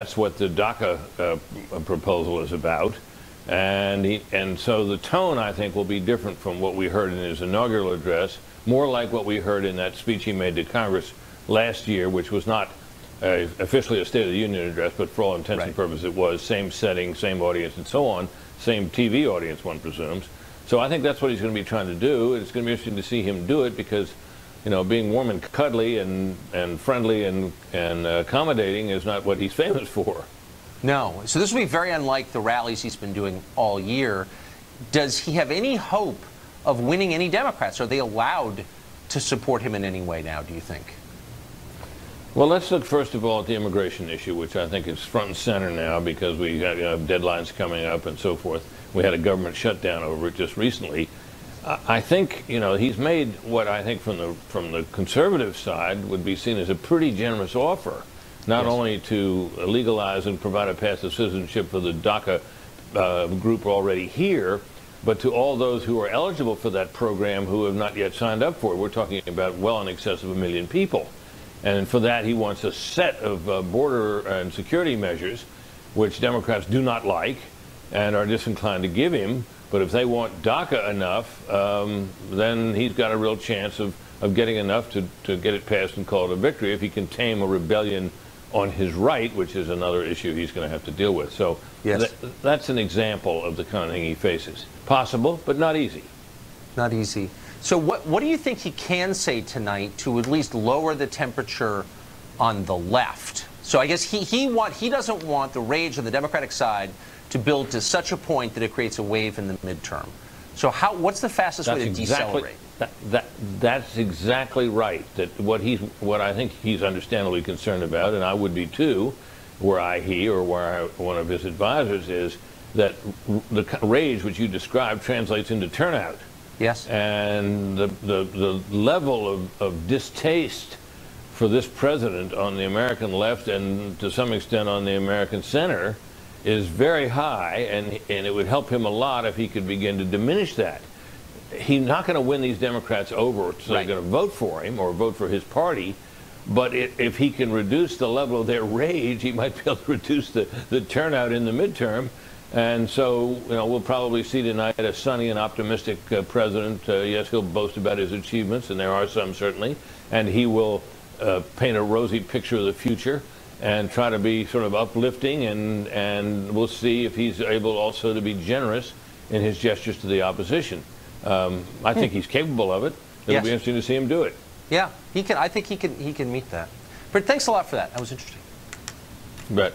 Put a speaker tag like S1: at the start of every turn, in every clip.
S1: That's what the DACA proposal is about. And so the tone, I think, will be different from what we heard in his inaugural address, more like what we heard in that speech he made to Congress last year, which was not officially a State of the Union address, but for all intents and purposes it was. Same setting, same audience, and so on. Same TV audience, one presumes. So I think that's what he's going to be trying to do. It's going to be interesting to see him do it because, you know, being warm and cuddly and friendly and accommodating is not what he's famous for.
S2: No. So this will be very unlike the rallies he's been doing all year. Does he have any hope of winning any Democrats? Are they allowed to support him in any way now, do you think?
S1: Well, let's look first of all at the immigration issue, which I think is front and center now because we have deadlines coming up and so forth. We had a government shutdown over it just recently. I think, you know, he's made what I think from the conservative side would be seen as a pretty generous offer, not only to legalize and provide a path to citizenship for the DACA group already here, but to all those who are eligible for that program who have not yet signed up for it. We're talking about well in excess of 1 million people. And for that, he wants a set of border and security measures, which Democrats do not like and are disinclined to give him. But if they want DACA enough, then he's got a real chance of getting enough to get it passed and call it a victory if he can tame a rebellion on his right, which is another issue he's going to have to deal with. So that's an example of the kind of thing he faces. Possible, but not easy.
S2: Not easy. So what do you think he can say tonight to at least lower the temperature on the left? So I guess he doesn't want the rage on the Democratic side to build to such a point that it creates a wave in the midterm. So what's the fastest way to decelerate?
S1: That's exactly right. That what I think he's understandably concerned about, and I would be too, were he or one of his advisors, is that the rage which you described translates into turnout.
S2: Yes.
S1: And the level of distaste for this president on the American left and to some extent on the American center is very high, and it would help him a lot if he could begin to diminish that. He's not going to win these Democrats over, so they're going to vote for him or vote for his party. But if he can reduce the level of their rage, he might be able to reduce the turnout in the midterm. And so, you know, we'll probably see tonight a sunny and optimistic president. Yes, he'll boast about his achievements, and there are some certainly. And he will paint a rosy picture of the future and try to be sort of uplifting. And we'll see if he's able also to be generous in his gestures to the opposition. I think he's capable of it. It'll be interesting to see him do it.
S2: Yeah, he can. I think he can meet that. But thanks a lot for that. That was interesting.
S1: Bet.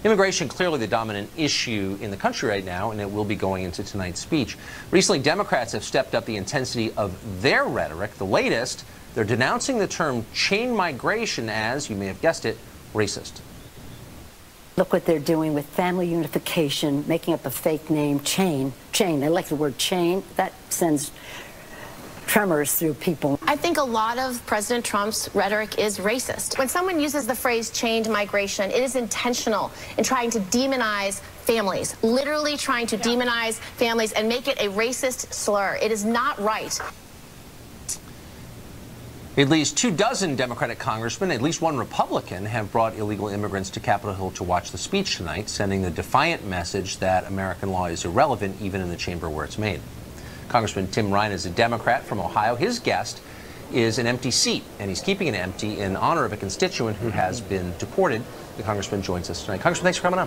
S2: Immigration, clearly the dominant issue in the country right now, and it will be going into tonight's speech. Recently, Democrats have stepped up the intensity of their rhetoric. The latest, they're denouncing the term chain migration as, you may have guessed it, racist.
S3: Look what they're doing with family unification, making up a fake name, chain. They like the word chain. That sends tremors through people.
S4: I think a lot of President Trump's rhetoric is racist. When someone uses the phrase chained migration, it is intentional in trying to demonize families, literally trying to demonize families and make it a racist slur. It is not right.
S2: At least 24 Democratic congressmen, at least one Republican, have brought illegal immigrants to Capitol Hill to watch the speech tonight, sending the defiant message that American law is irrelevant even in the chamber where it's made. Congressman Tim Ryan is a Democrat from Ohio. His guest is an empty seat, and he's keeping it empty in honor of a constituent who has been deported. The congressman joins us tonight. Congressman, thanks for coming on.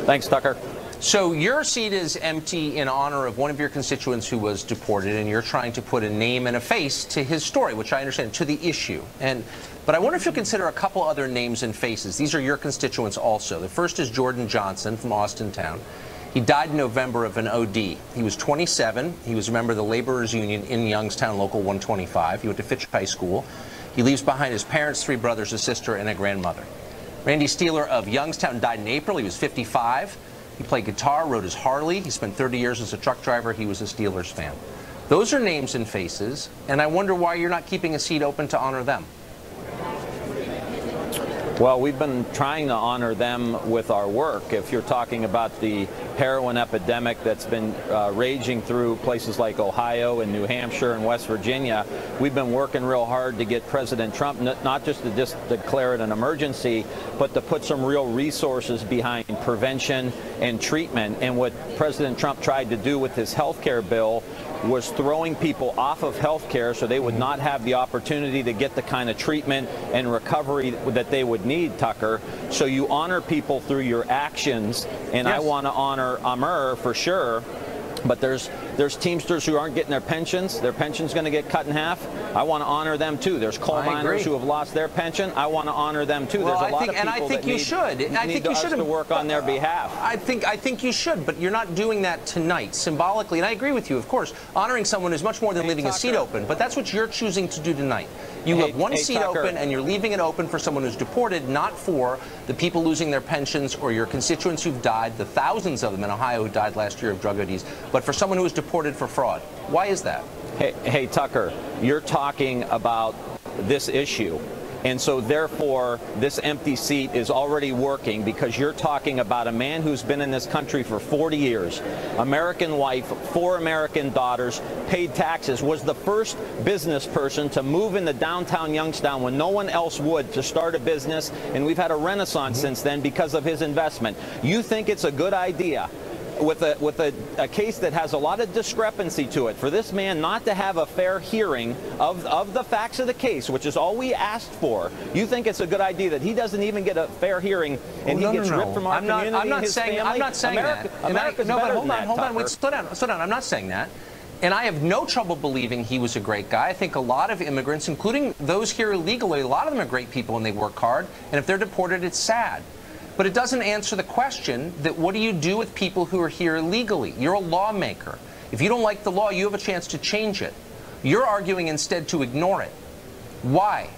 S5: Thanks, Tucker.
S2: So your seat is empty in honor of one of your constituents who was deported, and you're trying to put a name and a face to his story, which I understand, to the issue. But I wonder if you'll consider a couple other names and faces. These are your constituents also. The first is Jordan Johnson from Austintown. He died in November of an OD. He was 27. He was a member of the Laborers Union in Youngstown, Local 125. He went to Fitch High School. He leaves behind his parents, 3 brothers, a sister, and a grandmother. Randy Steeler of Youngstown died in April. He was 55. He played guitar, rode his Harley. He spent 30 years as a truck driver. He was a Steelers fan. Those are names and faces, and I wonder why you're not keeping a seat open to honor them.
S5: Well, we've been trying to honor them with our work. If you're talking about the heroin epidemic that's been raging through places like Ohio and New Hampshire and West Virginia, we've been working real hard to get President Trump not just to declare it an emergency, but to put some real resources behind prevention and treatment. And what President Trump tried to do with his health care bill was throwing people off of health care so they would not have the opportunity to get the kind of treatment and recovery that they would need, Tucker. So you honor people through your actions, and yes. I want to honor Amr for sure. But there's Teamsters who aren't getting their pensions. Their pension's going to get cut in half. I want to honor them too. There's coal miners who have lost their pension. I want to honor them too.
S2: Well,
S5: there's a lot of people
S2: and I think you should.
S5: need us to work on their behalf.
S2: I think you should, but you're not doing that tonight. Symbolically, and I agree with you, of course, honoring someone is much more than leaving a seat open. But that's what you're choosing to do tonight. You have one seat open, and you're leaving it open for someone who's deported, not for the people losing their pensions or your constituents who've died, the thousands of them in Ohio who died last year of drug ODs, but for someone who was deported for fraud. Why is that?
S5: Hey, Tucker, you're talking about this issue. And so, therefore, this empty seat is already working because you're talking about a man who's been in this country for 40 years, American wife, 4 American daughters, paid taxes, was the first business person to move into downtown Youngstown when no one else would to start a business, and we've had a renaissance since then because of his investment. You think it's a good idea, with a case that has a lot of discrepancy to it, for this man not to have a fair hearing of the facts of the case, which is all we asked for? You think it's a good idea that he doesn't even get a fair hearing and he gets ripped from our community and his family?
S2: I'm not saying that.
S5: America's
S2: no, but
S5: better
S2: hold
S5: than
S2: on,
S5: that,
S2: hold on.
S5: Tucker.
S2: Wait, slow down. I'm not saying that. And I have no trouble believing he was a great guy. I think a lot of immigrants, including those here illegally, a lot of them are great people and they work hard. And if they're deported, it's sad. But it doesn't answer the question that what do you do with people who are here illegally? You're a lawmaker. If you don't like the law, you have a chance to change it. You're arguing instead to ignore it. Why?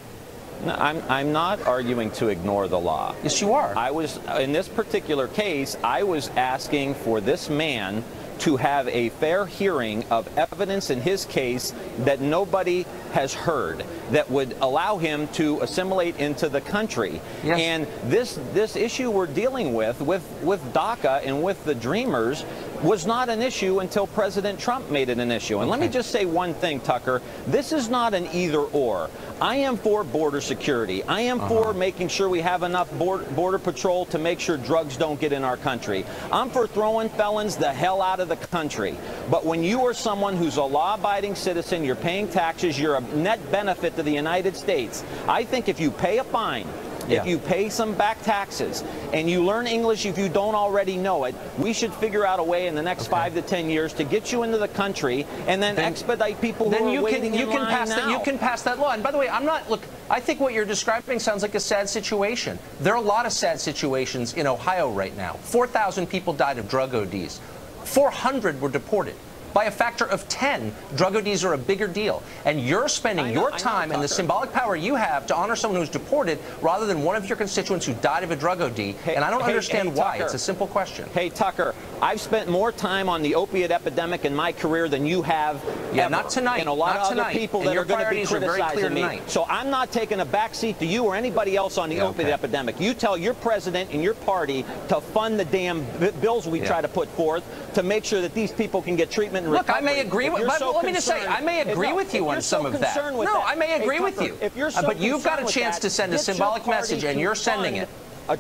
S5: No, I'm not arguing to ignore the law.
S2: Yes, you are.
S5: I was, in this particular case, I was asking for this man to have a fair hearing of evidence in his case that nobody has heard, that would allow him to assimilate into the country. Yes. And this issue we're dealing with DACA and with the Dreamers was not an issue until President Trump made it an issue. And let me just say one thing, Tucker. This is not an either-or. I am for border security. I am for making sure we have enough border patrol to make sure drugs don't get in our country. I'm for throwing felons the hell out of the country. But when you are someone who's a law-abiding citizen, you're paying taxes, you're a net benefit to the United States, I think if you pay a fine, if you pay some back taxes, and you learn English if you don't already know it, we should figure out a way in the next 5 to 10 years to get you into the country and then expedite people who are waiting in line now.
S2: You can pass that law. And by the way, look, I think what you're describing sounds like a sad situation. There are a lot of sad situations in Ohio right now. 4,000 people died of drug ODs. 400 were deported. By a factor of 10, drug ODs are a bigger deal. And you're spending your time and the symbolic power you have to honor someone who's deported rather than one of your constituents who died of a drug OD. And I don't understand why. It's a simple question.
S5: Hey, Tucker, I've spent more time on the opiate epidemic in my career than you have ever.
S2: Not tonight.
S5: And a lot of other people that are going to be criticizing me. So I'm not taking a backseat to you or anybody else on the opiate epidemic. You tell your president and your party to fund the damn bills we try to put forth to make sure that these people can get treatment.
S2: Look, I may agree with. Let me just say, I may agree with you on some of that. No, I may agree with you. But you've got a chance to send a symbolic message, and you're sending it.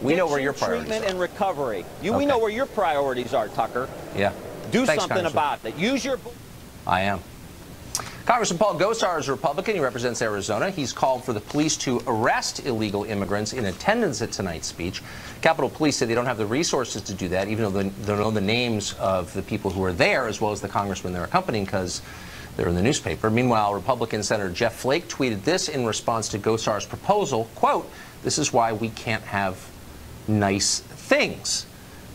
S2: We know where your priorities are.
S5: Treatment and recovery. We know where your priorities are, Tucker.
S2: Yeah.
S5: Do something about it. Use your.
S2: I am. Congressman Paul Gosar is a Republican. He represents Arizona. He's called for the police to arrest illegal immigrants in attendance at tonight's speech. Capitol Police said they don't have the resources to do that, even though they know the names of the people who are there, as well as the congressmen they're accompanying, because they're in the newspaper. Meanwhile, Republican Senator Jeff Flake tweeted this in response to Gosar's proposal, quote, "This is why we can't have nice things,"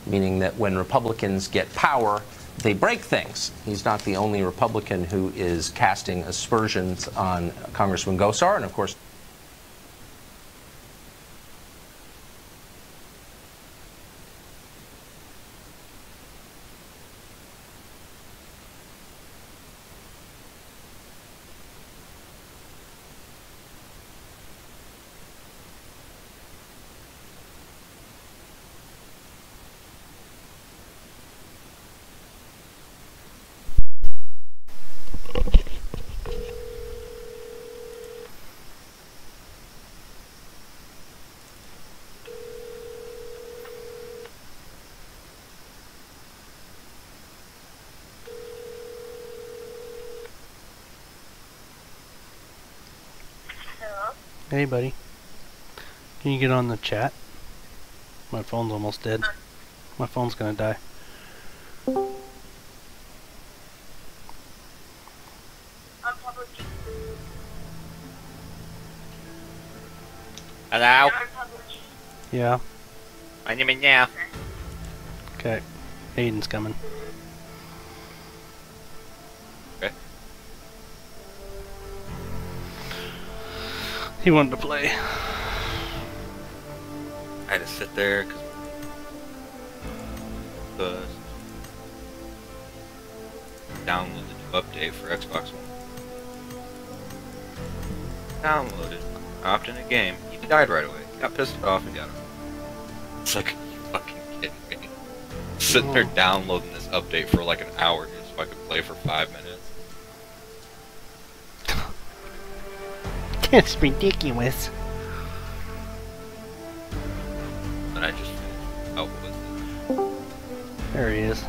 S2: meaning that when Republicans get power, they break things. He's not the only Republican who is casting aspersions on Congressman Gosar, and of course
S6: Hey, buddy. Can you get on the chat? My phone's almost dead. My phone's gonna die.
S7: Hello?
S6: Yeah.
S7: My name is now.
S6: Okay. Aiden's coming.
S7: Okay.
S6: He wanted to play.
S7: I had to sit there because download the new update for Xbox One. Downloaded. Hopped in a game. He died right away. Got pissed off and got him. It's like, are you fucking kidding me? Sitting there downloading this update for like an hour just so I could play for 5 minutes.
S6: That's ridiculous.
S7: And I just finished out with it.
S6: There he is.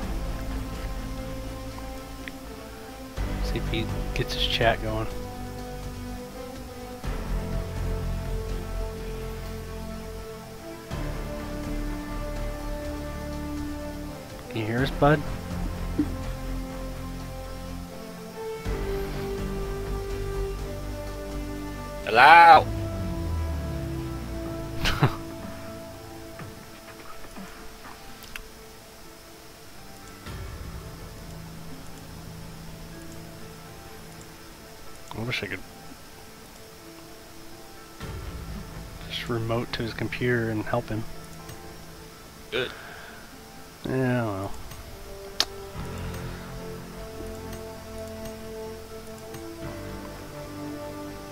S6: See if he gets his chat going. Can you hear us, bud?
S7: Hello?
S6: I wish I could just remote to his computer and help him.
S7: Good.
S6: Yeah, well.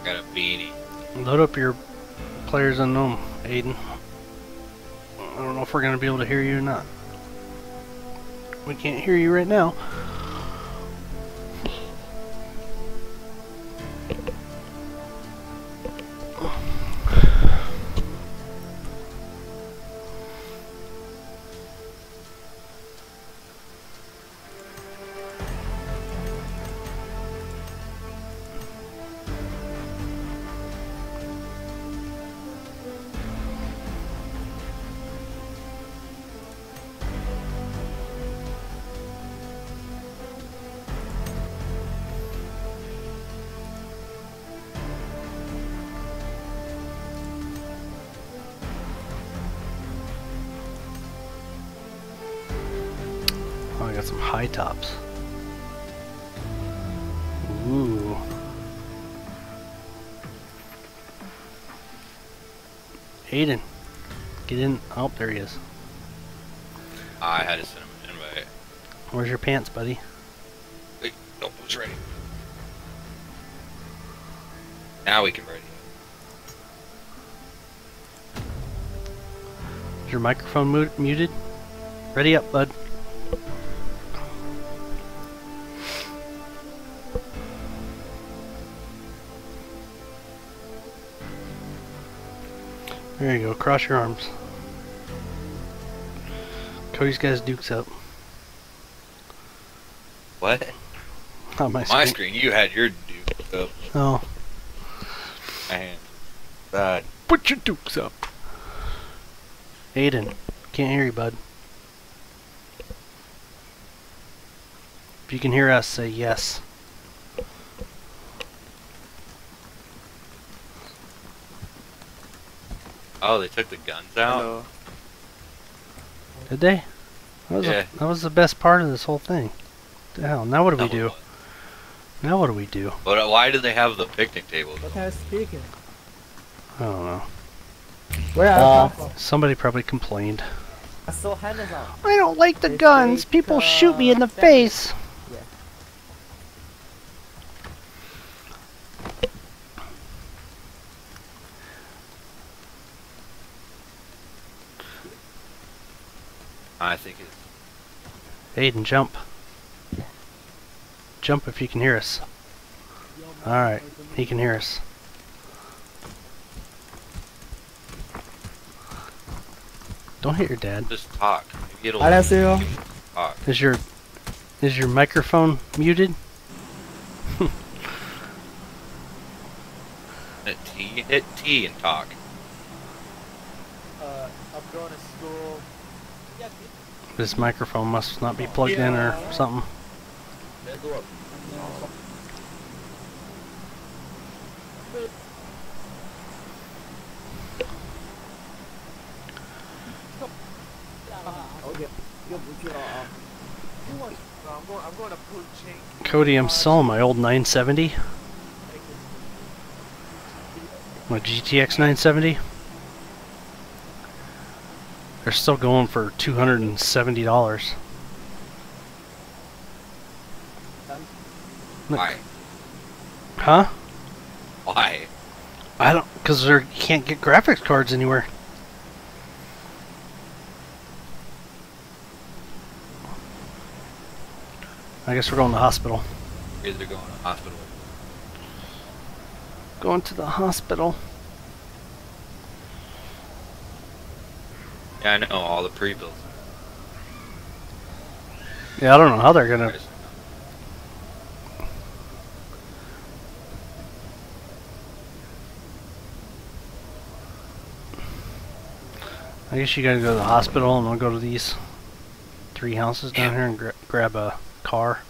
S7: Got a beanie.
S6: Load up your Players Unknown, Aiden. I don't know if we're going to be able to hear you or not. We can't hear you right now. Oh, I got some high tops. Ooh. Aiden, get in. Oh, there he is.
S7: I had to send him an invite.
S6: Where's your pants, buddy?
S7: Wait, nope, it was ready. Now we can ready.
S6: Is your microphone muted? Ready up, bud. There you go, cross your arms. Cody's got his dukes up.
S7: What?
S6: On my
S7: My
S6: screen.
S7: screen, you had your duke up.
S6: Oh.
S7: Man. Bad.
S6: Put your dukes up. Aiden, can't hear you, bud. If you can hear us, say yes.
S7: Oh, they took the guns out?
S8: Hello.
S6: Did they? That was the best part of this whole thing. What the hell? Now what do we do? Now what do we do?
S7: But why did they have the picnic tables?
S8: What are you speaking?
S6: I don't know.
S8: Where are you?
S6: Somebody probably complained.
S8: So hands on.
S6: I don't like the guns. People shoot me in the face.
S8: Yeah.
S7: I think it's...
S6: Aiden, jump. Jump if you can hear us. Alright, he can hear us. Don't hit your dad.
S7: Just talk. Maybe it'll
S8: 안녕하세요.
S7: talk.
S6: Is your microphone muted?
S7: It team. You hit T and talk.
S8: I'm going to school. Yeah,
S6: This microphone must not be plugged in or something.
S8: I'm going to PUBG.
S6: Cody, I'm selling my old 970. My GTX 970. They're still going for $270.
S7: Why?
S6: Huh?
S7: Why?
S6: I don't, because you can't get graphics cards anywhere. I guess we're going to the hospital.
S7: You're either going to hospital.
S6: Going to the hospital.
S7: Yeah, I know, all the pre-bills.
S6: Yeah, I don't know how they're gonna. I guess you gotta go to the hospital, and I'll go to these 3 houses down here and grab a car.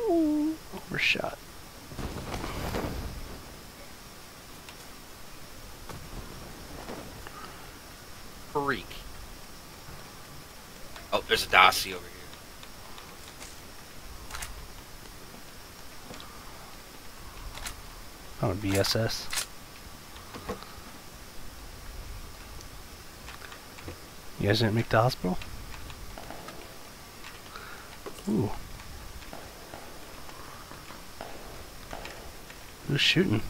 S6: Ooh, overshot.
S7: Freak. Oh, there's a Dacia over here.
S6: Oh, a BSS. You guys didn't make the hospital? Ooh. Who's shooting?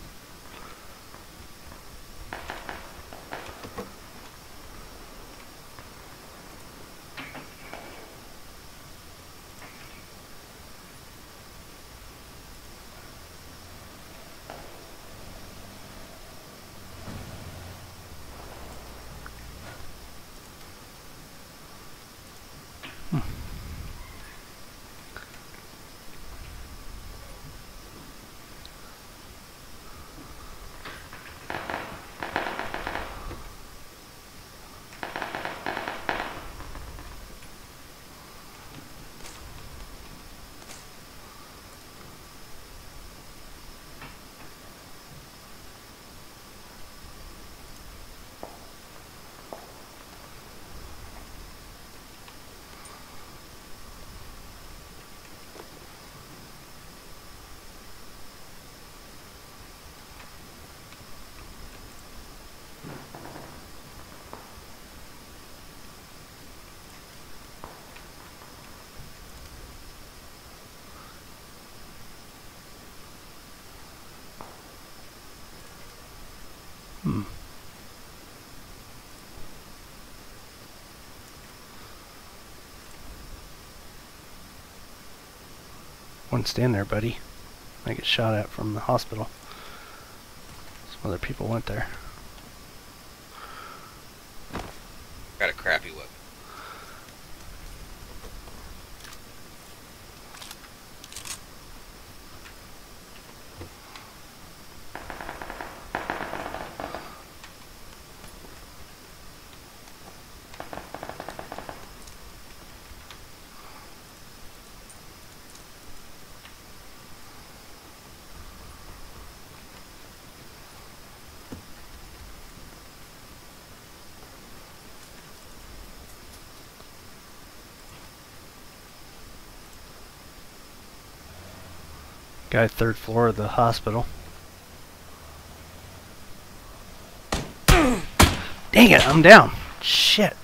S6: One stand there, buddy. I get shot at from the hospital. Some other people went there.
S7: Got a crappy weapon.
S6: Guy 3rd floor of the hospital. Dang it, I'm down. Shit.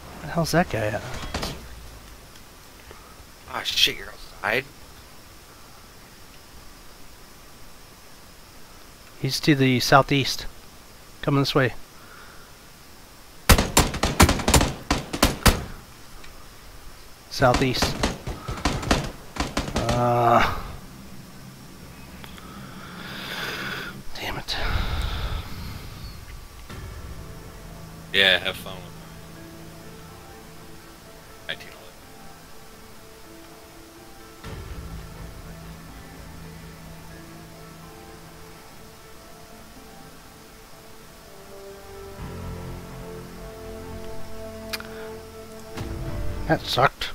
S6: Where the hell's that guy at?
S7: Ah, shit, you're outside?
S6: He's to the southeast. Coming this way. Southeast.
S7: Yeah, have fun with it. 1911.
S6: That sucked.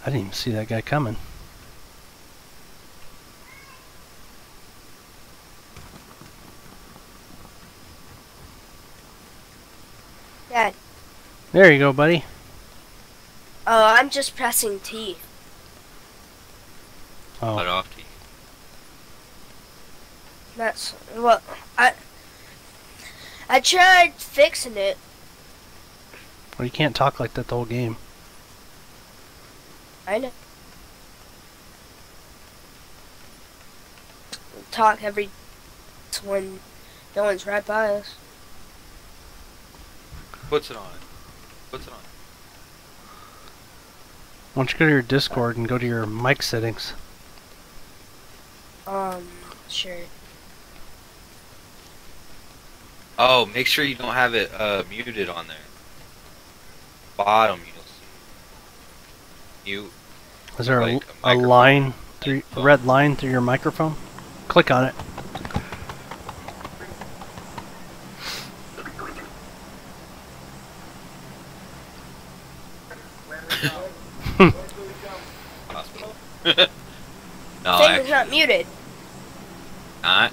S6: I didn't even see that guy coming.
S9: Dad.
S6: There you go, buddy.
S9: Oh, I'm just pressing T.
S6: Oh.
S7: Cut off T.
S9: That's well, I tried fixing it.
S6: Well, you can't talk like that the whole game.
S9: I know. Talk every when no one's right by us.
S7: Puts it on it. Puts it on.
S6: Why don't you go to your Discord and go to your mic settings?
S9: Sure.
S7: Oh, make sure you don't have it muted on there. Bottom, you'll see. Mute.
S6: Is there
S7: Like
S6: a
S7: microphone.
S6: line, through, a red line through your microphone? Click on it.
S7: Hospital.
S9: Thing
S7: No,
S9: is
S7: actually,
S9: not muted.
S7: not.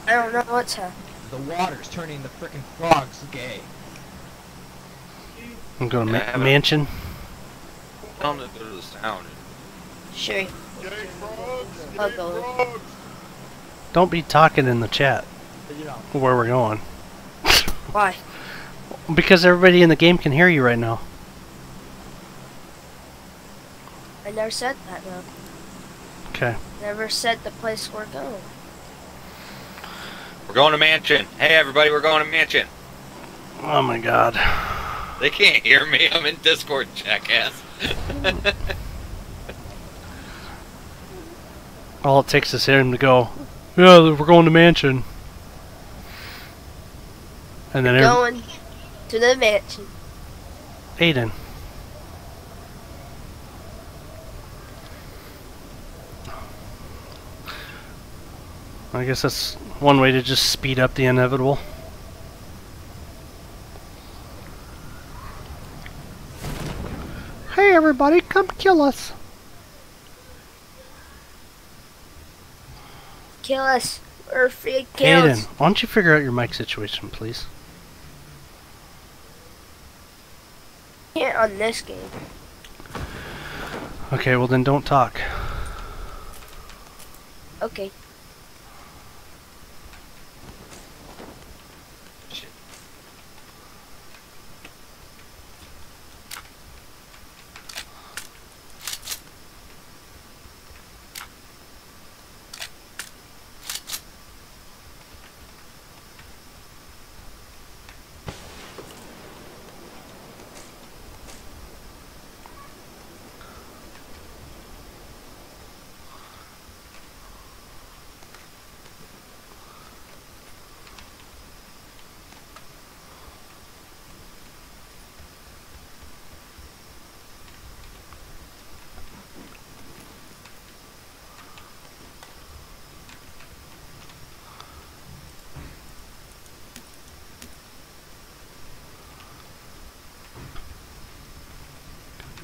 S9: I don't know what's happening.
S10: The water's turning the frickin' frogs gay.
S6: I'm going to
S7: Yeah, but-
S6: mansion.
S7: Tell them to go to the sound.
S9: Sure. I'll go.
S6: Don't be talking in the chat where we're going.
S9: Why?
S6: Because everybody in the game can hear you right now.
S9: I never said that though.
S6: Okay.
S9: Never said the place we're going.
S7: We're going to mansion. Hey, everybody, we're going to mansion.
S6: Oh my god.
S7: They can't hear me. I'm in Discord, jackass.
S6: All it takes is him to go, yeah, we're going to mansion. And then
S9: Going to the mansion.
S6: Aiden. I guess that's one way to just speed up the inevitable. Hey everybody, come kill us.
S9: Kill us. We're free kills.
S6: Aiden, why don't you figure out your mic situation, please?
S9: Can't on this game.
S6: Okay, well then don't talk.
S9: Okay.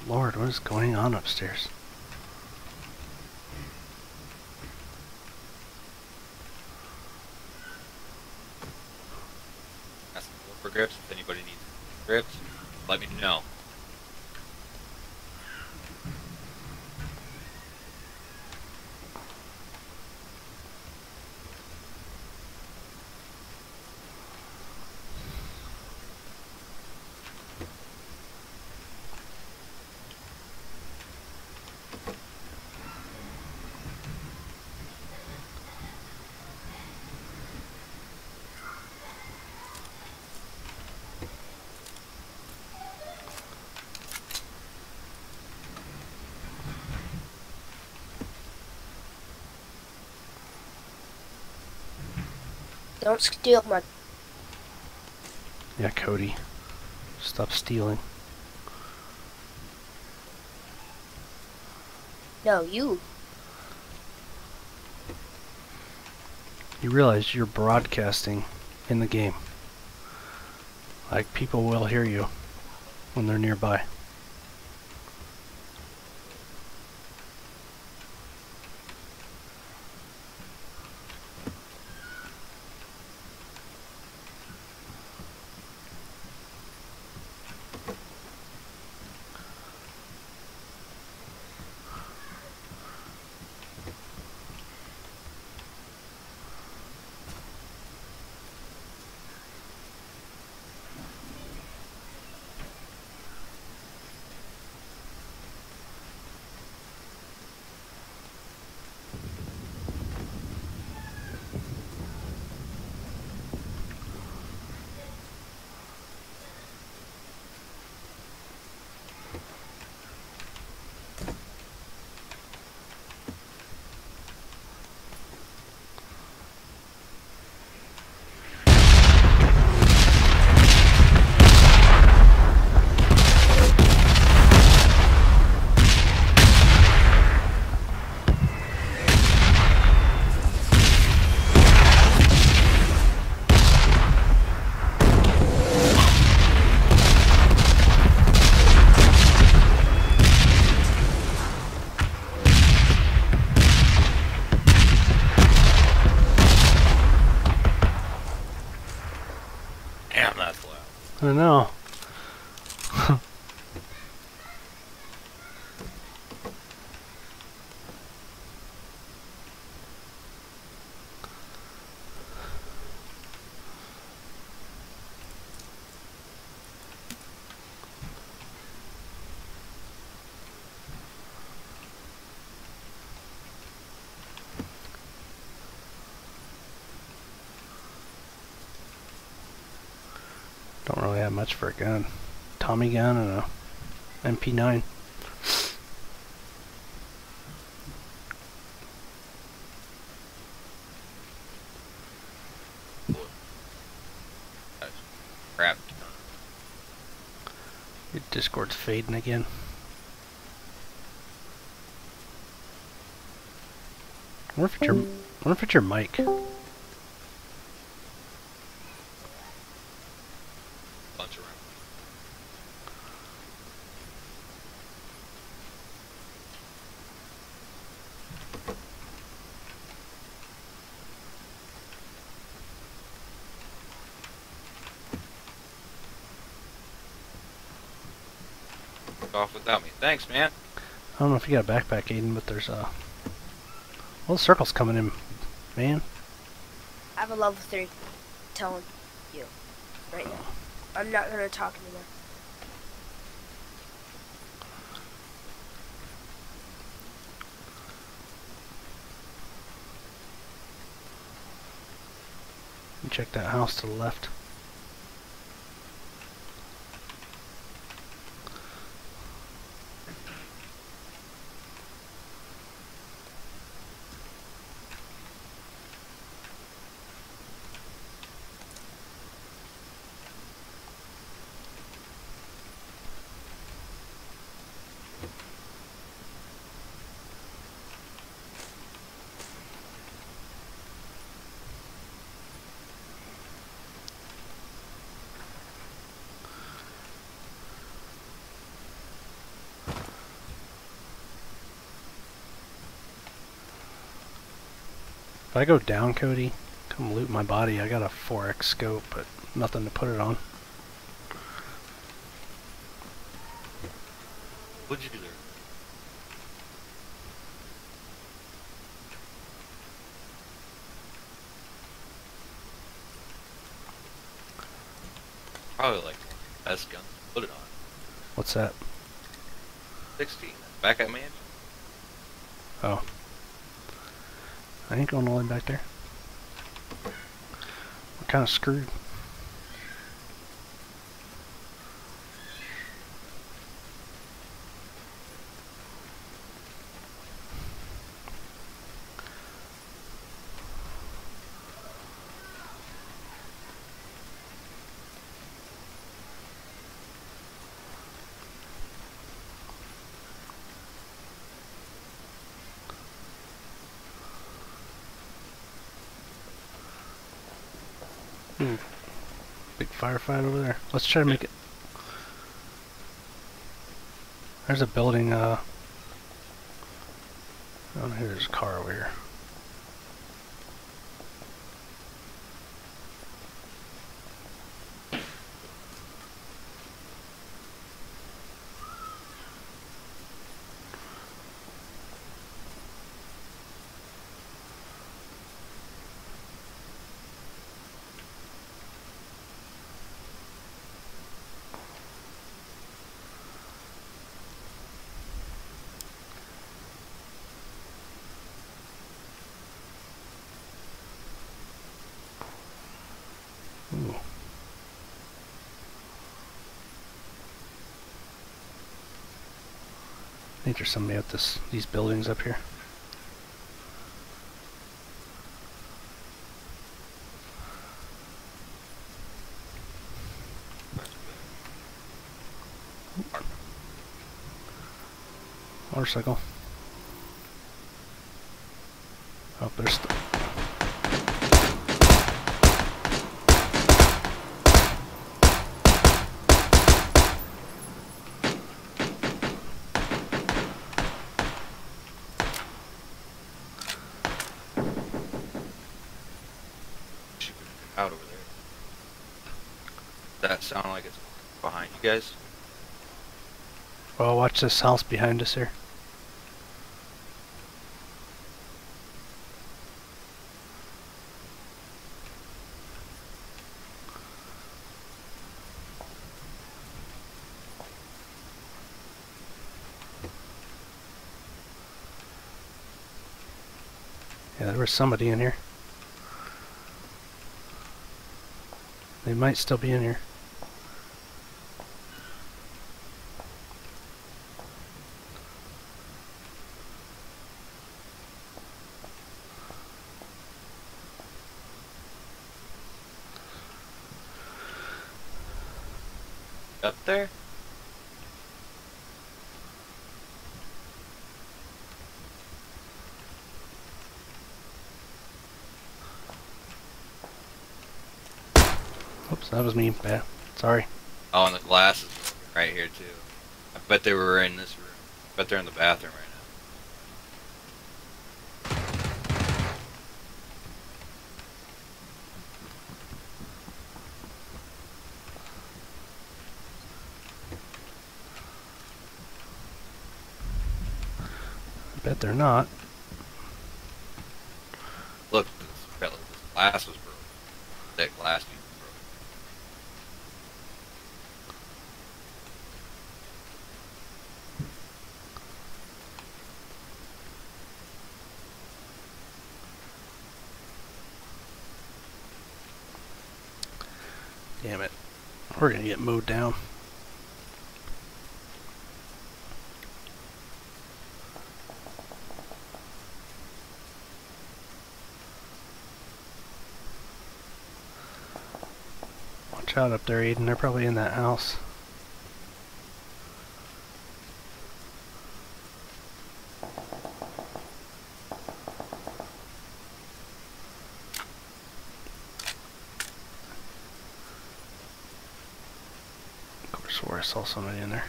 S6: Lord, what is going on upstairs?
S7: Ask for grips. If anybody needs grips, let me know.
S9: Don't steal my...
S6: Yeah, Cody. Stop stealing.
S9: No, you.
S6: You realize you're broadcasting in the game. Like, people will hear you when they're nearby. I know. Don't really have much for a gun. Tommy gun and a MP9.
S7: Crap.
S6: Your Discord's fading again. I wonder if it's your mic.
S7: Bunch around. Off without me. Thanks, man.
S6: I don't know if you got a backpack, Aiden, but there's a... Well, the circle's coming in, man.
S9: I have a level 3. I'm telling you right now. I'm not gonna talk anymore.
S6: You check that house to the left. If I go down, Cody, come loot my body. I got a 4X scope, but nothing to put it on.
S7: What'd you do there? Probably like the best gun to put it on.
S6: What's that?
S7: 16. Back at mansion.
S6: Oh. I ain't going all the way back there. We're kind of screwed. Big firefight over there. Let's try to make it. There's a building, oh, here's a car over here. Ooh. I think there's somebody at these buildings up here. Motorcycle. Oh, there's
S7: out over there. Does that sound like it's behind you guys?
S6: well, watch this house behind us here. Yeah, there was somebody in here. They might still be in here.
S7: Up there?
S6: Oops, that was me. Bad. Sorry.
S7: Oh, and the glass is right here too. I bet they were in this room. I bet they're in the bathroom right
S6: I bet they're not.
S7: now. Look, this glass was broken. That glass piece was broken.
S6: Damn it. We're gonna get mowed down. Watch out up there, Aiden. They're probably in that house. I swore I saw somebody in there.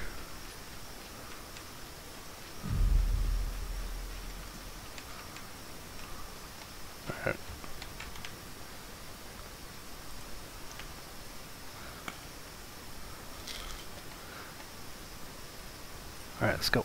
S6: Alright. Alright, let's go.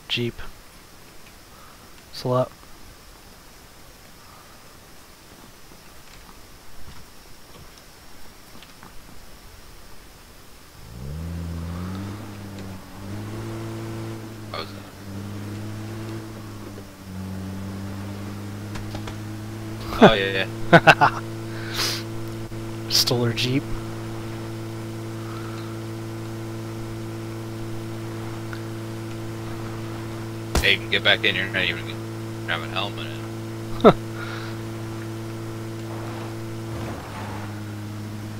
S6: Jeep. Slut.
S7: What was that? Oh yeah.
S6: Stole her Jeep.
S7: Hey, you can get back in. You're not even gonna have a helmet in.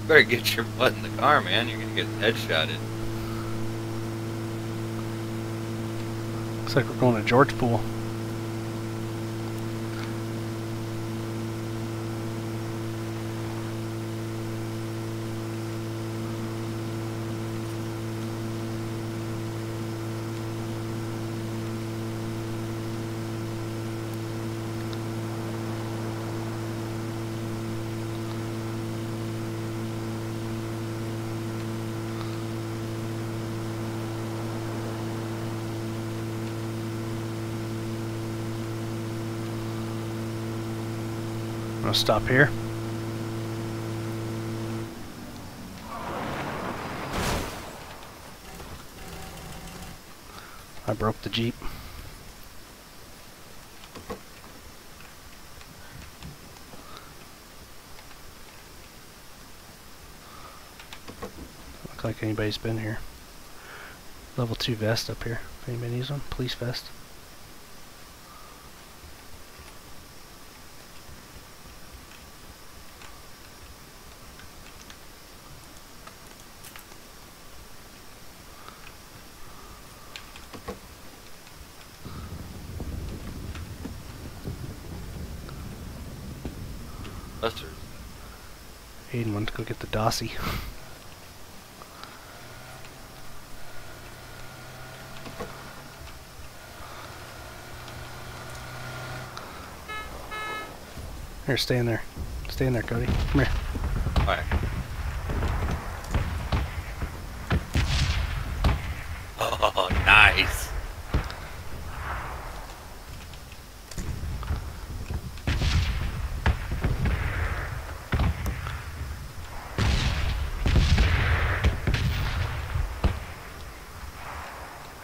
S7: Better get your butt in the car, man. You're gonna get headshotted.
S6: Looks like we're going to George Pool. I'm gonna stop here. I broke the Jeep. Look like anybody's been here. Level 2 vest up here. If anybody needs one, police vest.
S7: Lester.
S6: Aiden went to go get the Dossie. Here, stay in there. Stay in there, Cody. Come here.
S7: Alright. Oh, nice.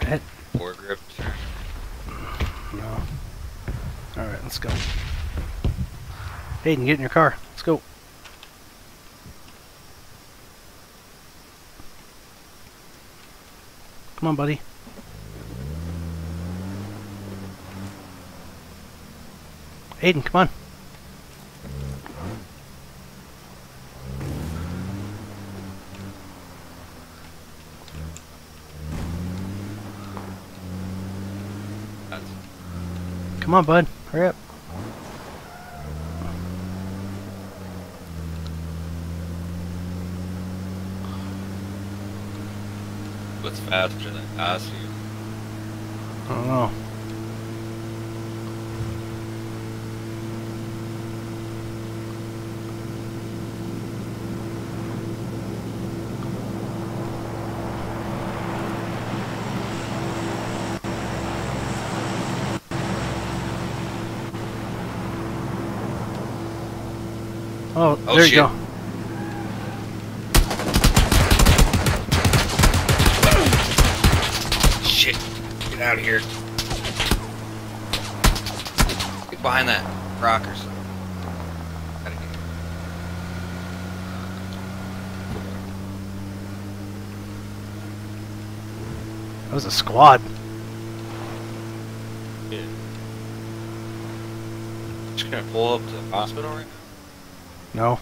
S6: Hit.
S7: Foregrip turn.
S6: No. Alright, let's go. Aiden, get in your car. Let's go. Come on, buddy. Aiden, come on. Come on, bud. Hurry up.
S7: What's faster than pass you?
S6: I don't know. Oh, there
S7: shit.
S6: you go.
S7: Shit. Get out of here. Get behind that rock or something. Gotta get here.
S6: That was a squad.
S7: Yeah. Just gonna pull up to the hospital right now?
S6: No.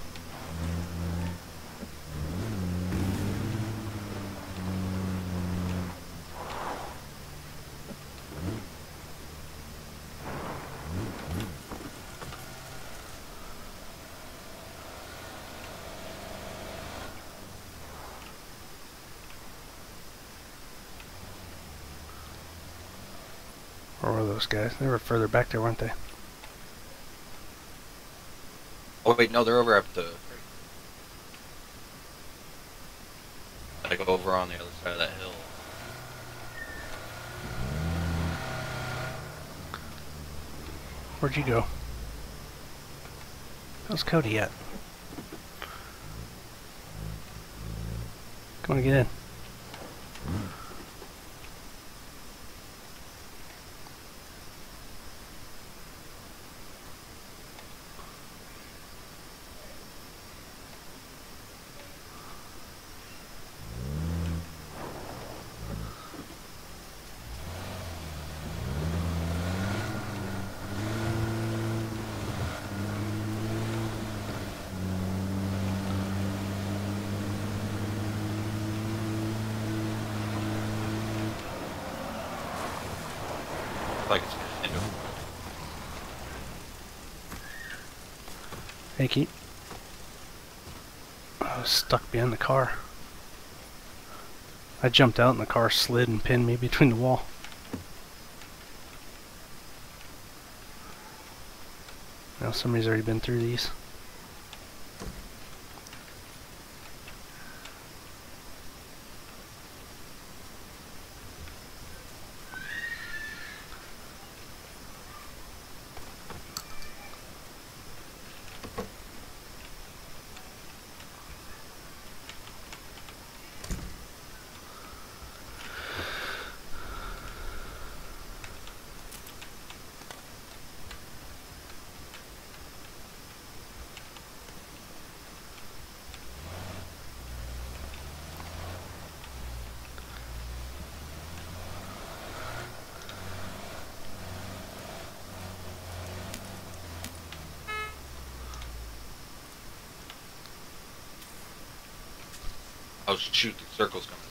S6: Where were those guys? They were further back there, weren't they?
S7: Oh wait, no, they're over at the... like over on the other side of that hill.
S6: Where'd you go? How's Cody at? Come on, get in.
S7: like it's into.
S6: Hey, Keith. I was stuck behind the car. I jumped out and the car slid and pinned me between the wall. Now somebody's already been through these.
S7: Oh shoot, the circle's coming.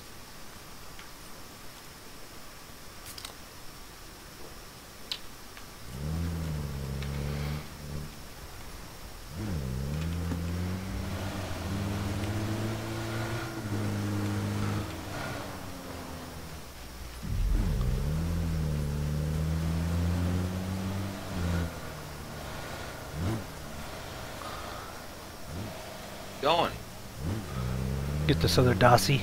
S7: Going.
S6: Get this other Dossie.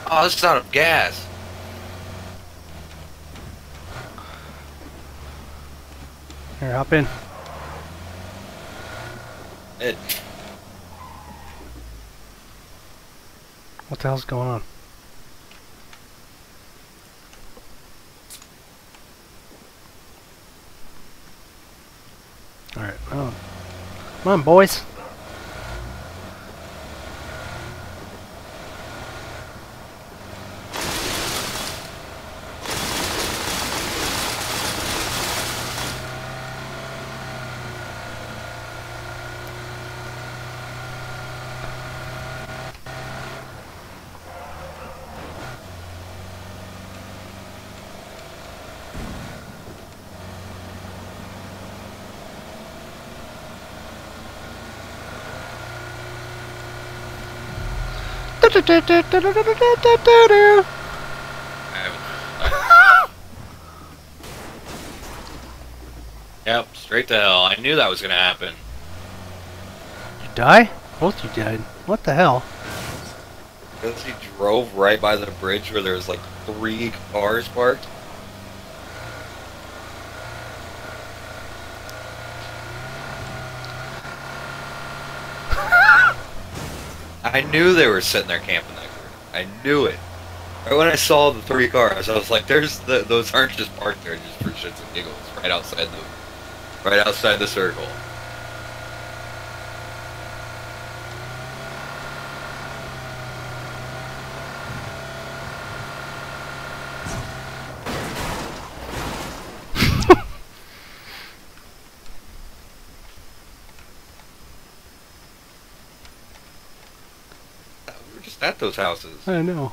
S7: Oh, this is out of gas.
S6: Here, hop in. What the hell's going on? Alright, oh. Come on, boys.
S7: Yep, straight to hell. I knew that was gonna happen.
S6: You die? Both you died. What the hell?
S7: Because he drove right by the bridge where there was like 3 cars parked. I knew they were sitting there camping that group. I knew it. Right when I saw the 3 cars, I was like, "There's those aren't just parked there just for shits and giggles, right outside the circle." We were just at those houses.
S6: I know.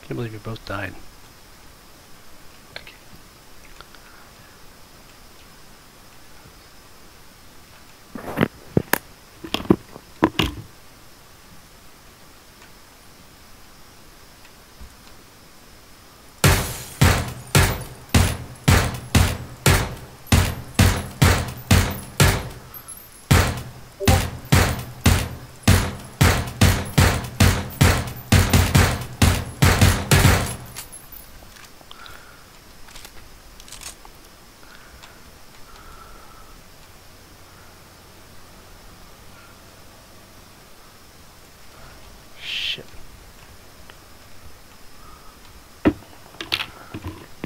S6: Can't believe you both died.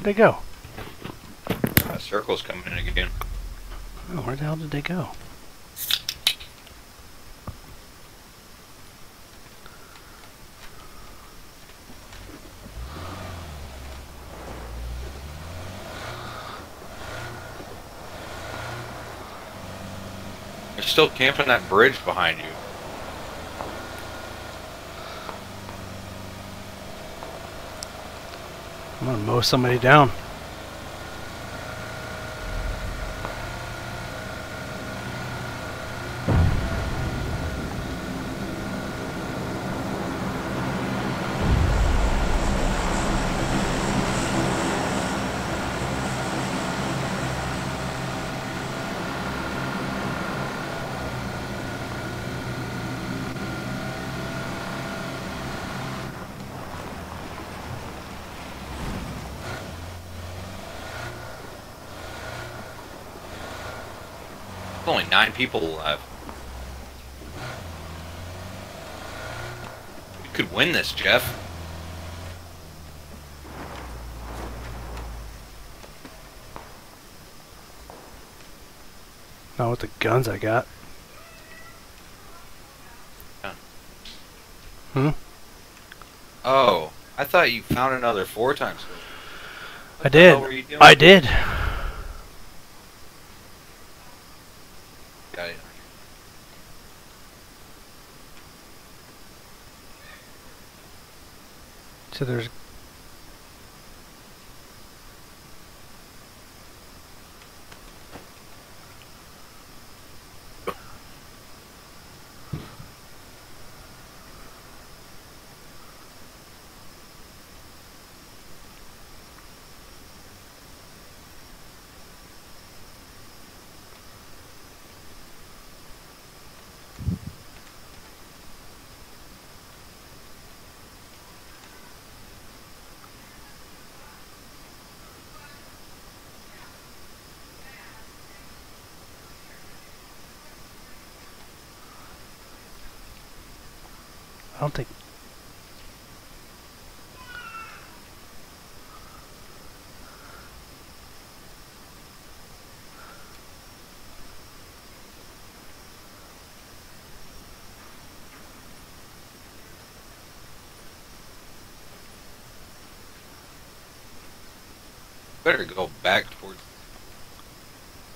S6: Where'd they go?
S7: Circle's coming in again.
S6: Oh, where the hell did they go?
S7: They're still camping that bridge behind you.
S6: I'm gonna mow somebody down.
S7: There's only 9 people alive. You could win this, Jeff.
S6: Not with the guns I got.
S7: Yeah.
S6: Hmm?
S7: Oh, I thought you found another 4 times.
S6: I did. I did.
S7: Got it.
S6: So there's... I don't think...
S7: Better go back towards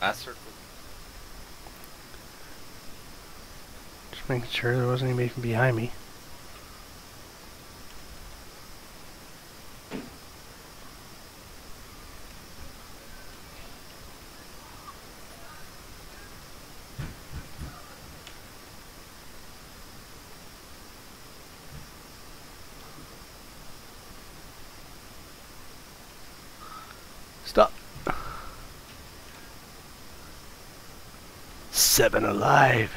S7: that circle.
S6: Just making sure there wasn't anybody behind me. Stop. 7 alive.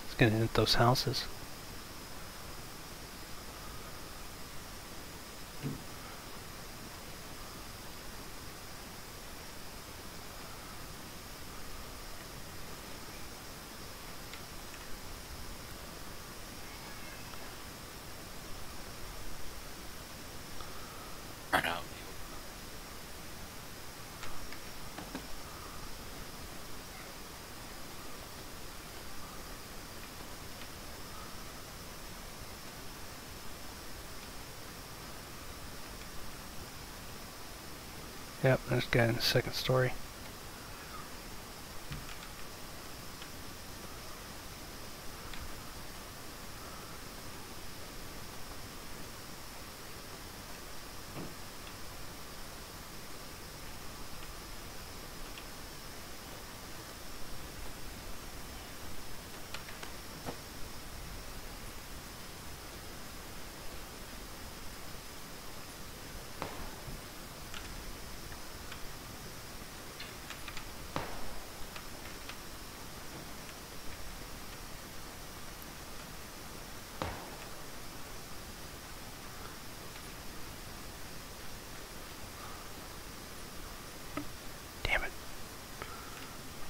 S6: It's gonna hit those houses.
S7: Run out.
S6: Yep, there's a guy in the second story.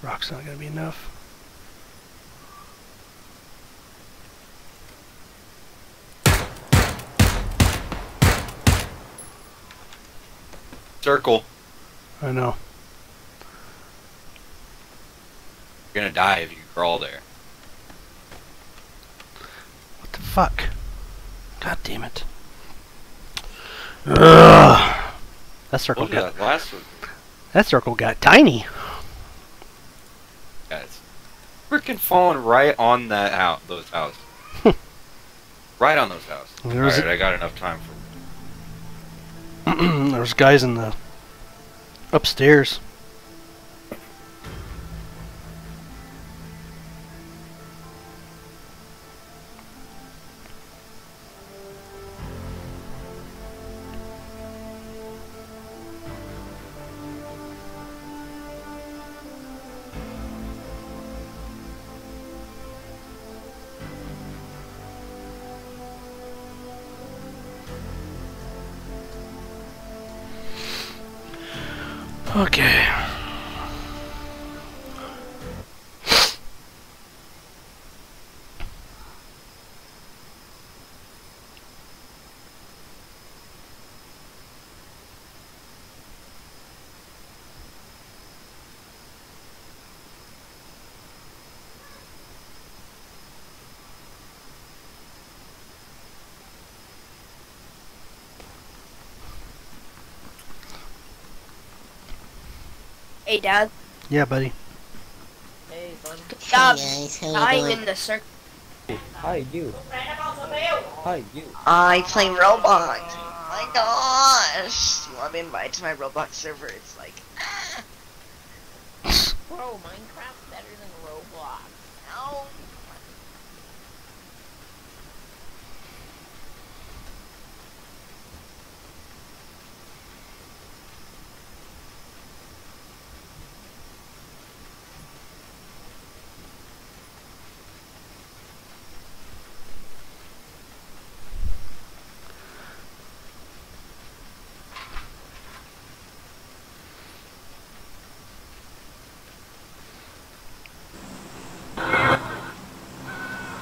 S6: Rock's not gonna be enough.
S7: circle.
S6: I know.
S7: You're gonna die if you crawl there.
S6: What the fuck? God damn it. Ugh. That circle
S7: Look at
S6: got
S7: that last one.
S6: that circle got tiny.
S7: Yeah, it's freaking falling right on that house. Those houses. Right on those houses. Alright, I got enough time for.
S6: There's guys in the upstairs. Okay.
S9: Hey, Dad.
S6: Yeah, buddy.
S11: Hey, son.
S9: Stop
S11: Hey, how you
S9: dying
S11: doing?
S9: in the circle.
S11: Hi, you. Hi, you.
S12: I play Roblox. Oh my gosh. You want to invite to my Roblox server? It's like,
S11: Bro, Minecraft's better than Roblox.
S12: no.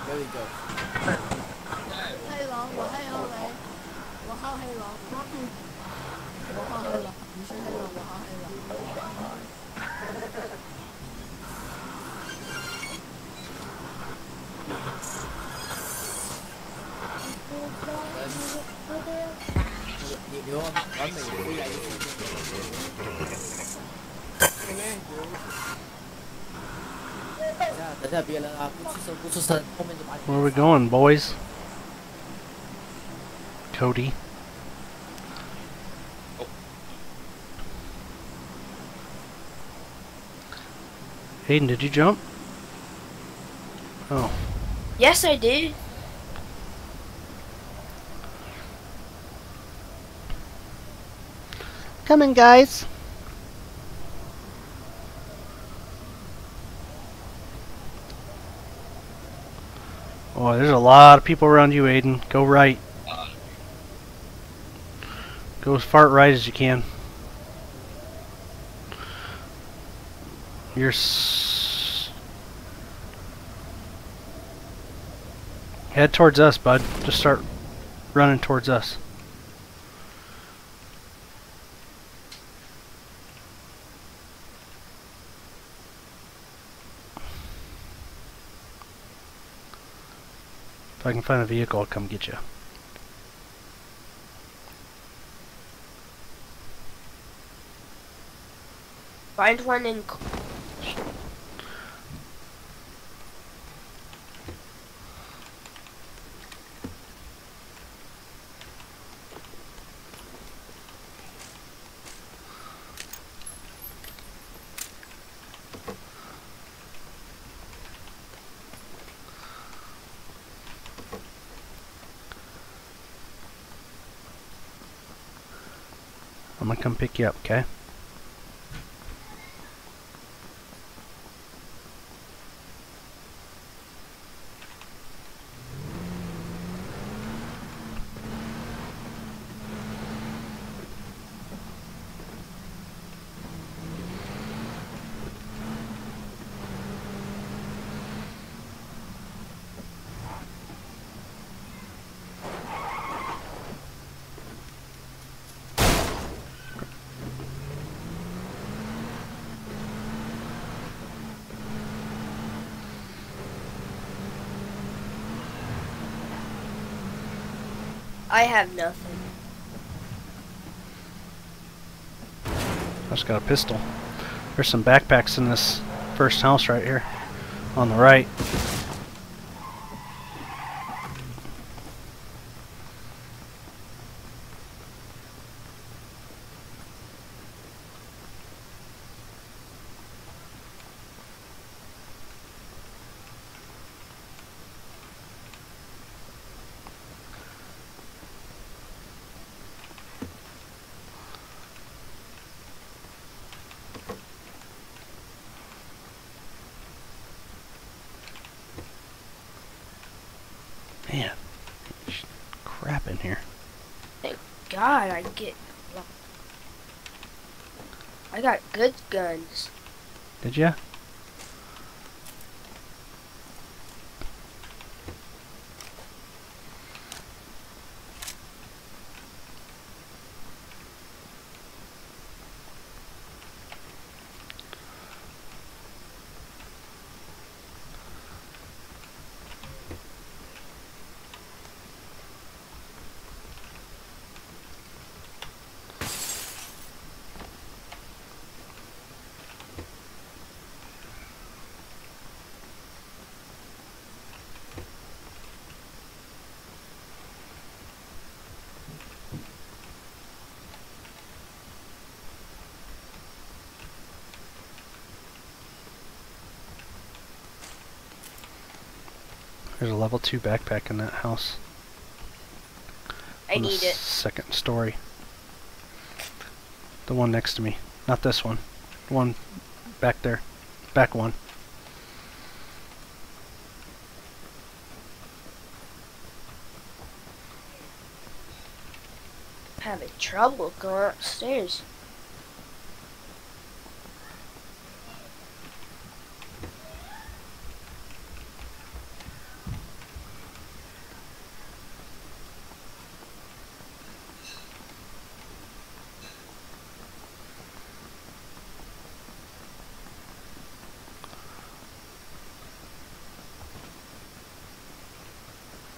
S11: There we go.
S13: 黑狼，我黑狼喂，我好黑狼，我好黑狼，你是黑狼，我好黑狼。
S11: 你完美的未来的等下别人啊，不出声，后面就把你。
S6: Where are we going, boys? Cody. Hayden, did you jump? Oh.
S9: Yes, I did.
S6: Coming, guys. Oh, there's a lot of people around you, Aiden. Go right. Go as far right as you can. You're head towards us, bud. Just start running towards us. If I can find a vehicle, I'll come get you.
S9: Find one in.
S6: I'm gonna come pick you up, okay?
S9: I have nothing.
S6: I just got a pistol. There's some backpacks in this first house right here on the right. Man, there's crap in here.
S9: Thank God I got good guns.
S6: Did ya? There's a level 2 backpack in that house.
S9: I
S6: On the
S9: need it.
S6: second story. The one next to me. Not this one. The one back there. Back one.
S9: Having trouble going upstairs.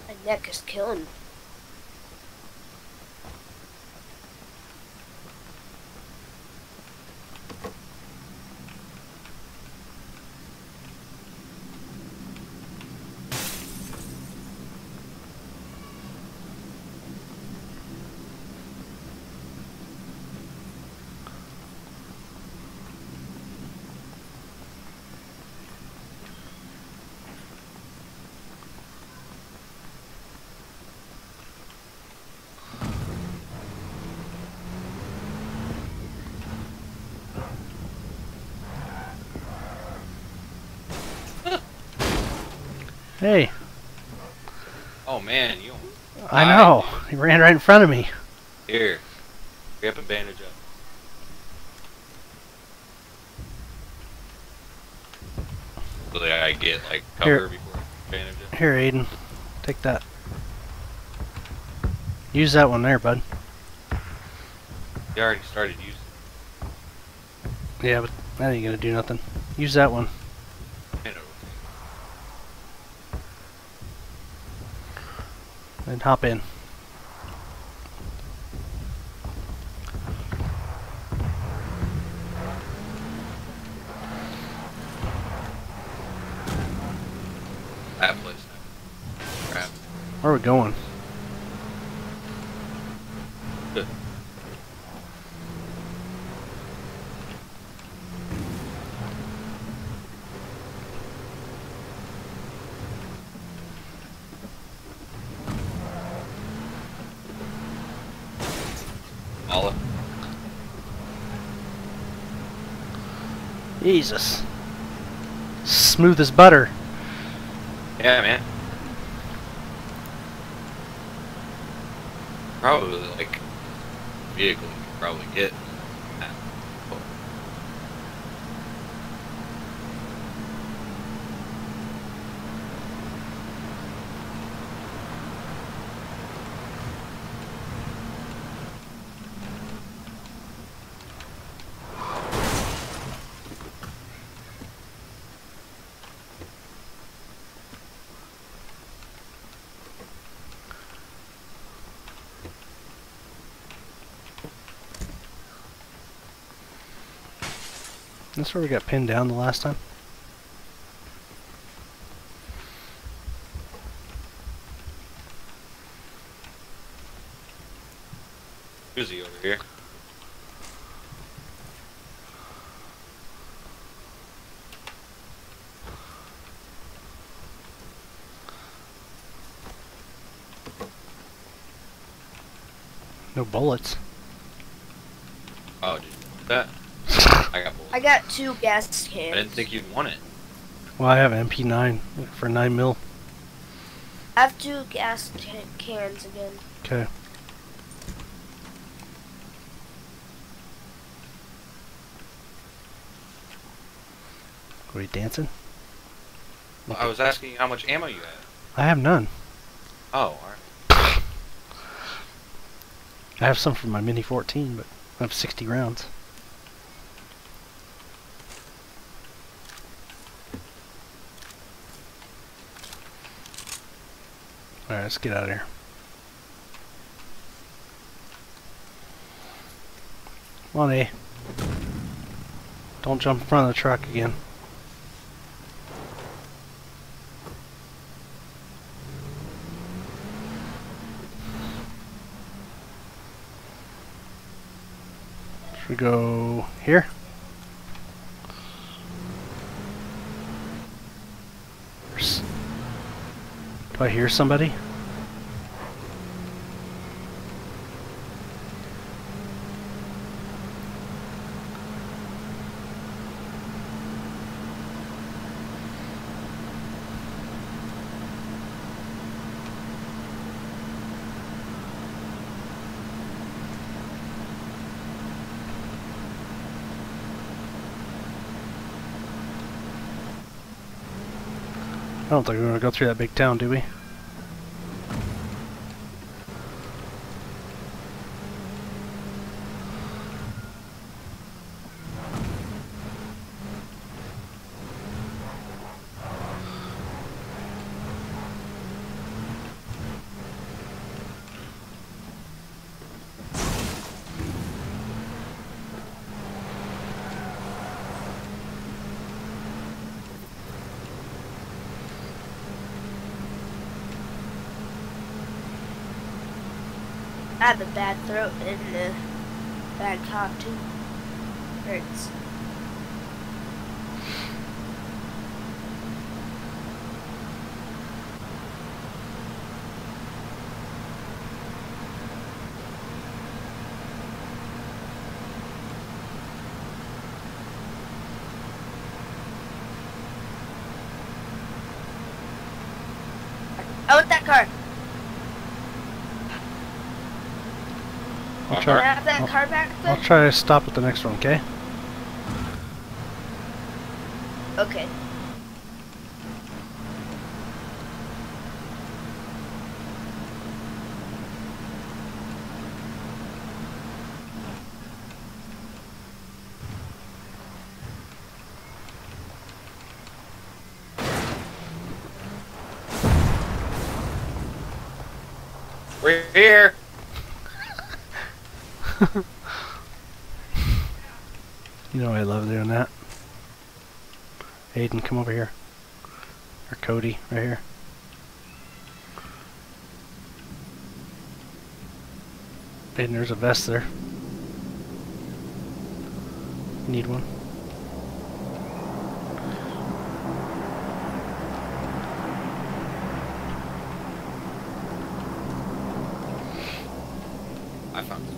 S9: My neck is killing me.
S6: Hey.
S7: Oh man, you.
S6: I know. He ran right in front of me.
S7: Here, hurry up and bandage up. So that I get like cover before I bandage up.
S6: Here, Aiden. Take that. Use that one there, bud.
S7: You already started using.
S6: Yeah, but that ain't gonna do nothing. Use that one.
S7: I know.
S6: And hop in.
S7: That place. Crap.
S6: Where are we going?
S7: Good. Olive.
S6: Jesus. Smooth as butter.
S7: Yeah, man. Probably like vehicle you could probably get.
S6: That's where we got pinned down the last time.
S7: Who's he over here?
S6: No bullets.
S7: Oh, did you want that? I got bullets.
S9: I got 2 gas cans.
S7: I didn't think you'd want it.
S6: Well, I have MP9 for 9 mil.
S9: I have 2 gas cans again.
S6: Okay. Are we dancing?
S7: Well, I was asking you how much ammo you had.
S6: I have none.
S7: Oh, alright.
S6: I have some from my Mini 14, but I have 60 rounds. Alright, let's get out of here. Come on, A. Don't jump in front of the truck again. Should we go here? Do I hear somebody? I don't think we're gonna go through that big town, do we?
S9: I have a bad throat and a bad cough too. Hurts. Out with that car.
S6: I'll
S9: Can I
S6: try.
S9: have that car back then?
S6: I'll try to stop at the next one, okay?
S9: Okay.
S7: We're here!
S6: You know I love doing that. Aiden, come over here. Or Cody, right here. Aiden, there's a vest there. Need one?
S7: I found it.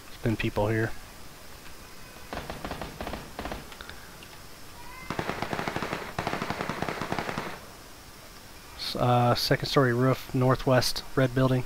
S6: There's been people here. Second story roof, northwest, red building.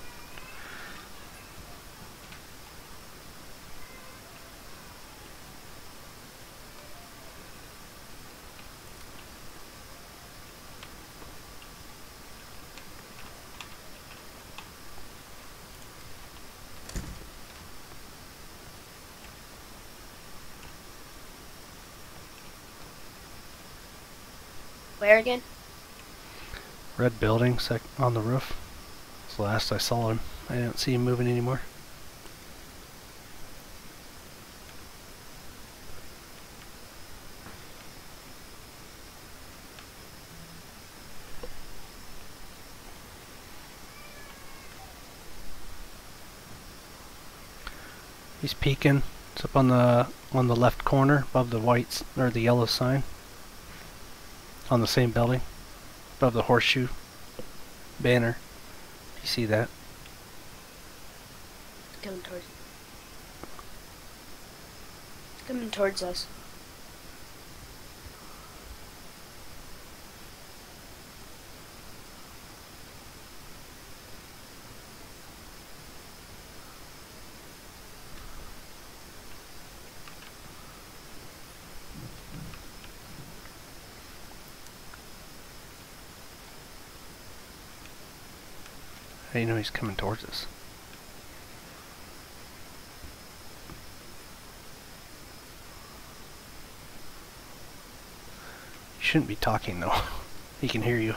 S9: Where again?
S6: Red building on the roof. That's the last I saw him. I didn't see him moving anymore. He's peeking. It's up on the left corner above the white or the yellow sign. On the same building. Above the horseshoe banner. You see that?
S9: It's coming towards you. It's coming towards us.
S6: How do you know he's coming towards us? You shouldn't be talking though. He can hear you.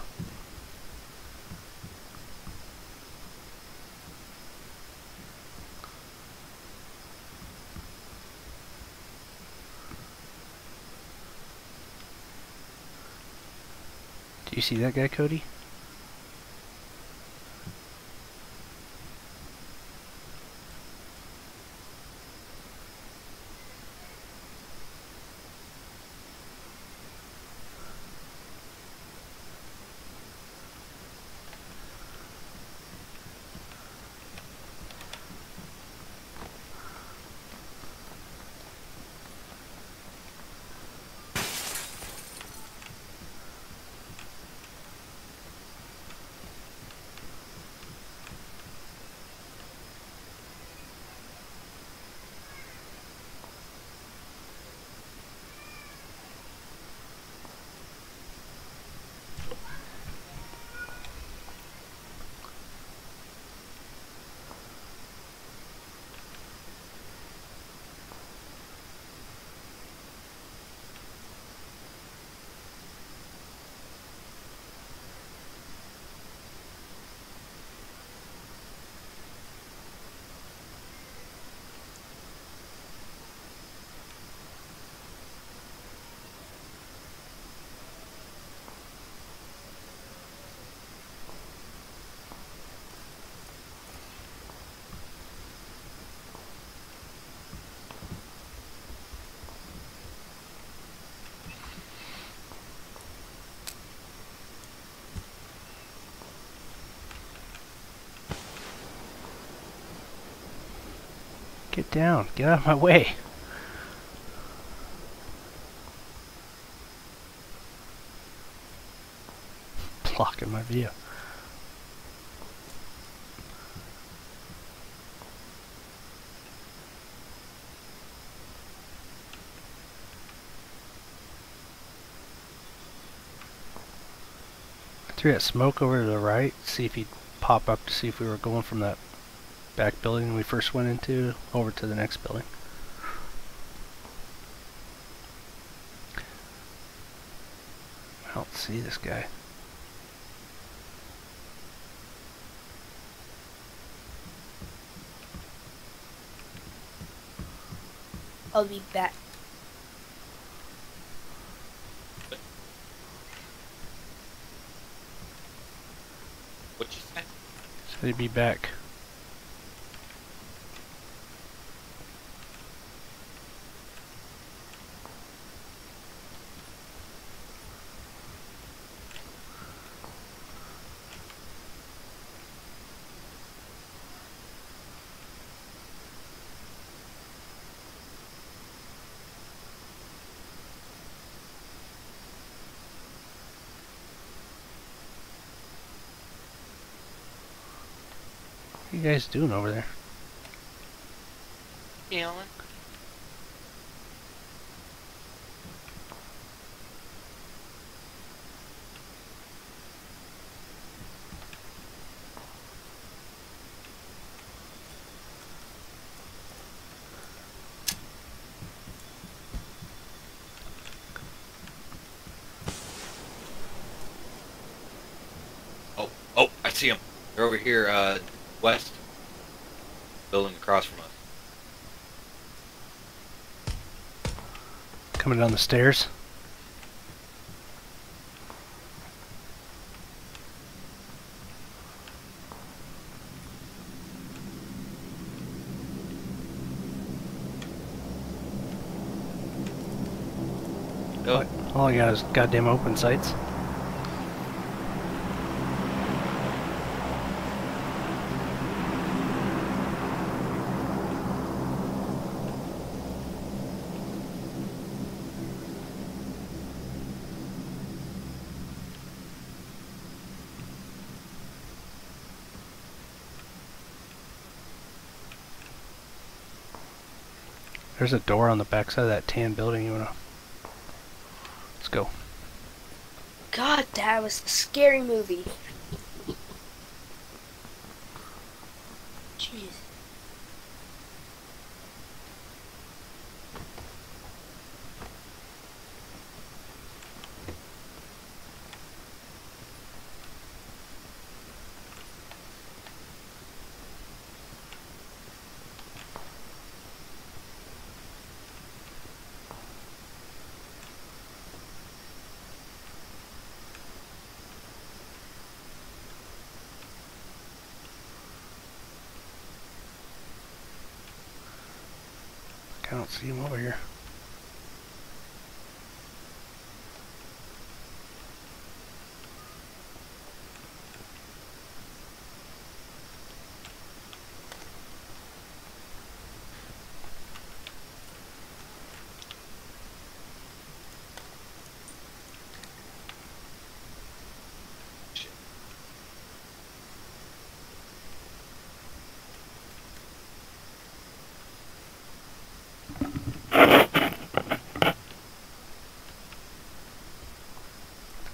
S6: Do you see that guy, Cody? Get down. Get out of my way. Blocking my view. I threw that smoke over to the right, see if he'd pop up to see if we were going from that back building we first went into over to the next building. I don't see this guy.
S9: I'll be back.
S7: What'd you say?
S6: So he'd be back. What are you guys doing over there?
S7: Chilling. see them. They're over here, west. Building across from us.
S6: Coming down the stairs.
S7: Oh.
S6: All I got is goddamn open sights. There's a door on the backside of that tan building. You wanna? Let's go.
S9: God, that was a scary movie. Jeez.
S6: I don't see him over here.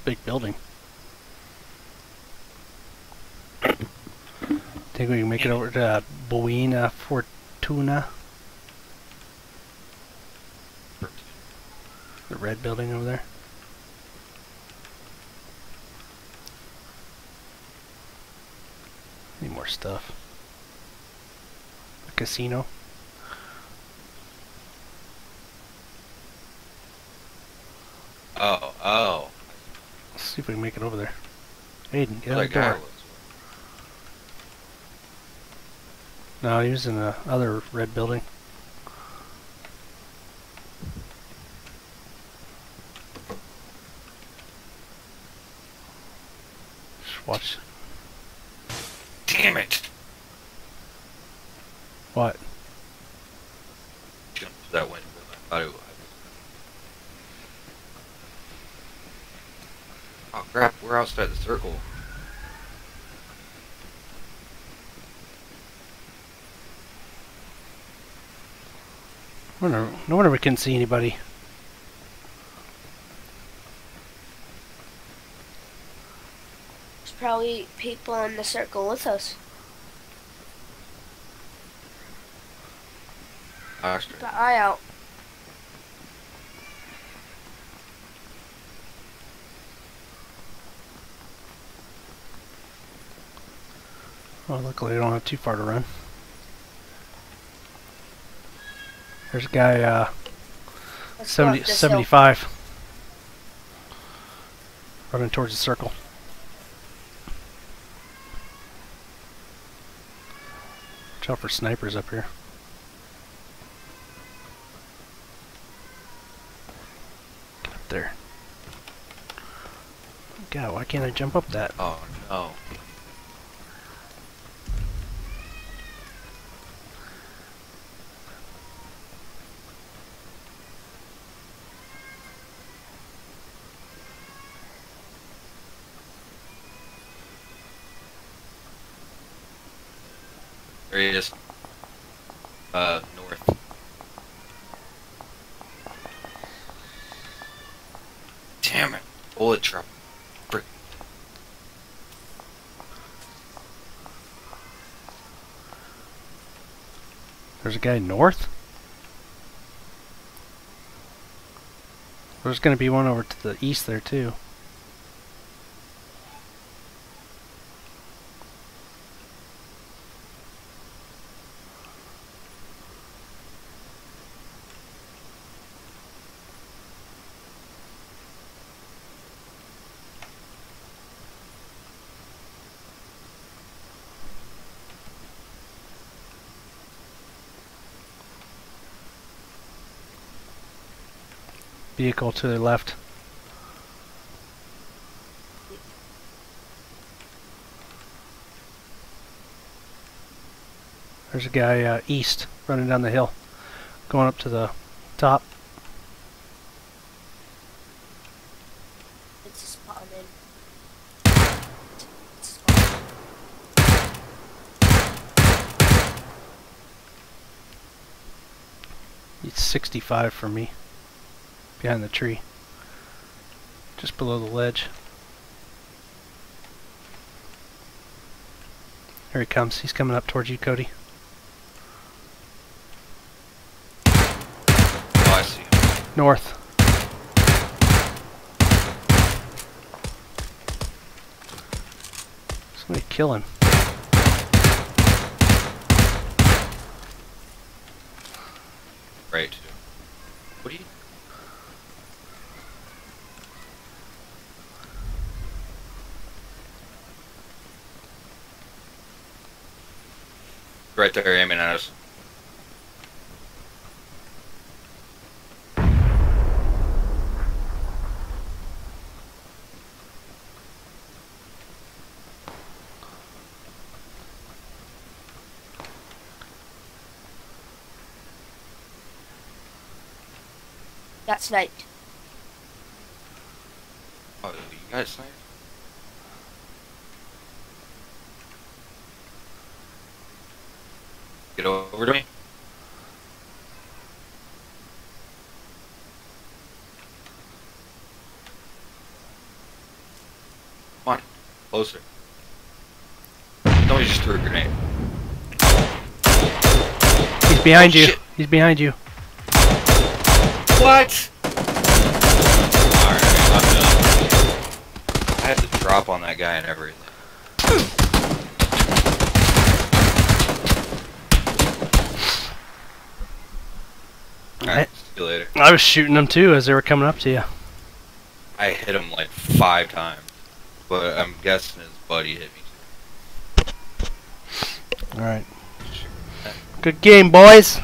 S6: Big building. Think we can make it over to Buena Fortuna? The red building over there. Need more stuff. A casino.
S7: Oh.
S6: Let's see if we can make it over there. Aiden, get out the door. No, he was in the other red building. Just watch.
S7: Damn it!
S6: What?
S7: Jumped to that window. I thought it was. Oh crap, we're outside the circle.
S6: No wonder we couldn't see anybody.
S9: There's probably people in the circle with us. Keep an eye out.
S6: Well, luckily I don't have too far to run. There's a guy, 75. Running towards the circle. Watch out for snipers up here. Get up there. God, why can't I jump up that?
S7: Oh no. There he is. North. Damn it. Bullet trouble. Frick.
S6: There's a guy north? There's gonna be one over to the east there too. vehicle to the left. There's a guy east running down the hill, going up to the top.
S9: It's spotted.
S6: It's 65 for me, behind the tree, just below the ledge. Here he comes. He's coming up towards you, Cody.
S7: Oh, I see him.
S6: North. Somebody kill him.
S7: Right. What are you? Right there aiming at us.
S9: Got sniped.
S7: Oh, you guys sniped? Get over to me. Come on, closer. Somebody just threw a grenade.
S6: He's behind you.
S7: Shit.
S6: He's behind you.
S7: What? Alright, I'm done. I had to drop on that guy and everything. Alright, see you later.
S6: I was shooting them too as they were coming up to you.
S7: I hit him like 5 times, but I'm guessing his buddy hit me too.
S6: Alright. Good game, boys.